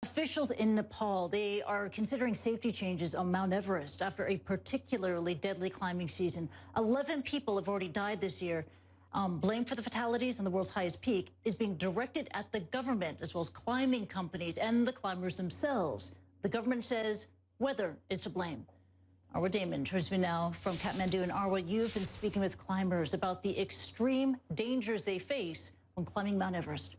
Officials in Nepal, they are considering safety changes on Mount Everest after a particularly deadly climbing season. 11 people have already died this year. Blame for the fatalities on the world's highest peak is being directed at the government, as well as climbing companies and the climbers themselves. The government says weather is to blame. Arwa Damon joins me now from Kathmandu. And Arwa, you've been speaking with climbers about the extreme dangers they face when climbing Mount Everest.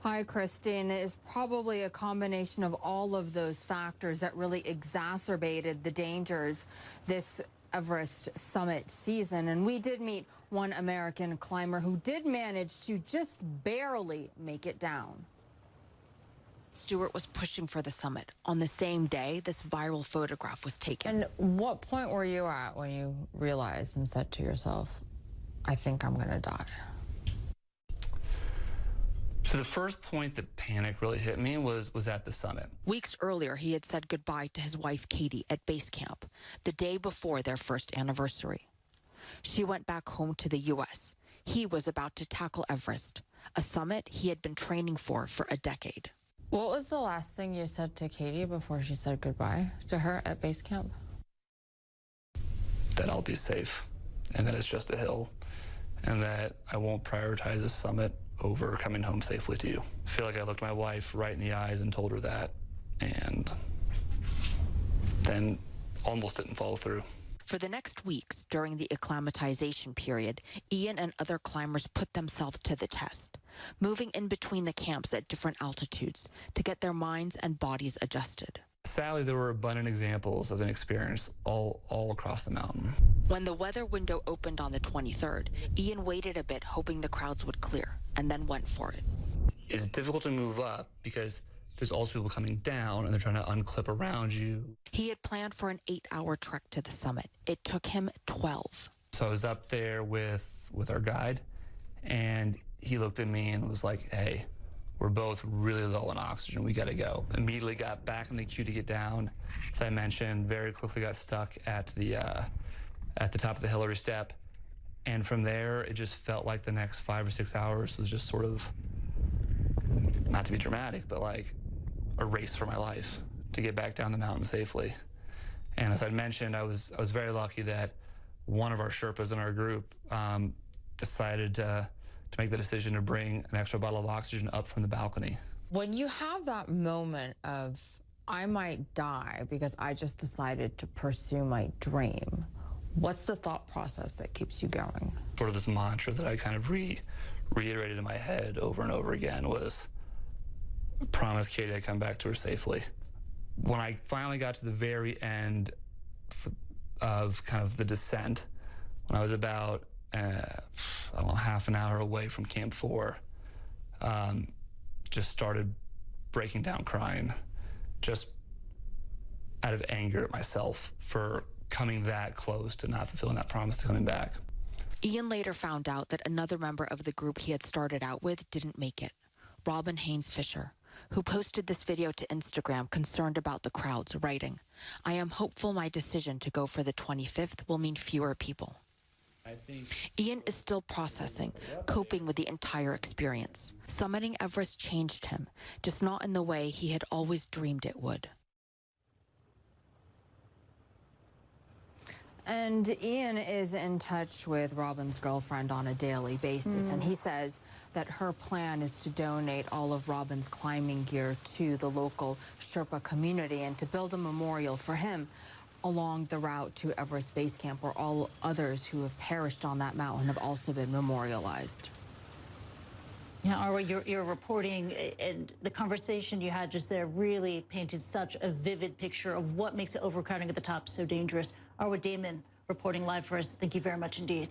Hi, Christine. It is probably a combination of all of those factors that really exacerbated the dangers this Everest summit season. And we did meet one American climber who did manage to just barely make it down. Stewart was pushing for the summit. On the same day, this viral photograph was taken. And what point were you at when you realized and said to yourself, I think I'm going to die? So the first point that panic really hit me was at the summit. Weeks earlier, he had said goodbye to his wife, Katie, at base camp, the day before their first anniversary. She went back home to the U.S. He was about to tackle Everest, a summit he had been training for a decade. What was the last thing you said to Katie before she said goodbye to her at base camp? That I'll be safe, and that it's just a hill, and that I won't prioritize this summit over coming home safely to you. I feel like I looked my wife right in the eyes and told her that, and then almost didn't follow through. For the next weeks, during the acclimatization period, Ian and other climbers put themselves to the test, moving in between the camps at different altitudes to get their minds and bodies adjusted. Sadly, there were abundant examples of inexperience all across the mountain. When the weather window opened on the 23rd, Ian waited a bit, hoping the crowds would clear, and then went for it. It's difficult to move up because there's also people coming down and they're trying to unclip around you. He had planned for an 8-hour trek to the summit. It took him 12. So I was up there with our guide, and he looked at me and was like, hey, we're both really low on oxygen. We got to go. Immediately got back in the queue to get down. As I mentioned, very quickly got stuck at the top of the Hillary step. And from there, it just felt like the next 5 or 6 hours was just sort of, not to be dramatic, but like a race for my life to get back down the mountain safely. And as I mentioned, I was very lucky that one of our Sherpas in our group decided to make the decision to bring an extra bottle of oxygen up from the balcony. When you have that moment of, I might die because I just decided to pursue my dream, what's the thought process that keeps you going? Sort of this mantra that I kind of reiterated in my head over and over again was, promise Katie I'd come back to her safely. When I finally got to the very end of kind of the descent, when I was about I don't know, half an hour away from Camp 4, just started breaking down crying, just out of anger at myself for coming that close to not fulfilling that promise to coming back. Ian later found out that another member of the group he had started out with didn't make it, Robin Haynes Fisher, who posted this video to Instagram concerned about the crowds, writing, I am hopeful my decision to go for the 25th will mean fewer people. Ian is still processing, coping with the entire experience. Summiting Everest changed him, just not in the way he had always dreamed it would. And Ian is in touch with Robin's girlfriend on a daily basis, and he says that her plan is to donate all of Robin's climbing gear to the local Sherpa community and to build a memorial for him along the route to Everest Base Camp, where all others who have perished on that mountain have also been memorialized. Yeah, Arwa, you're reporting, and the conversation you had just there really painted such a vivid picture of what makes overcrowding at the top so dangerous. Arwa Damon reporting live for us. Thank you very much indeed.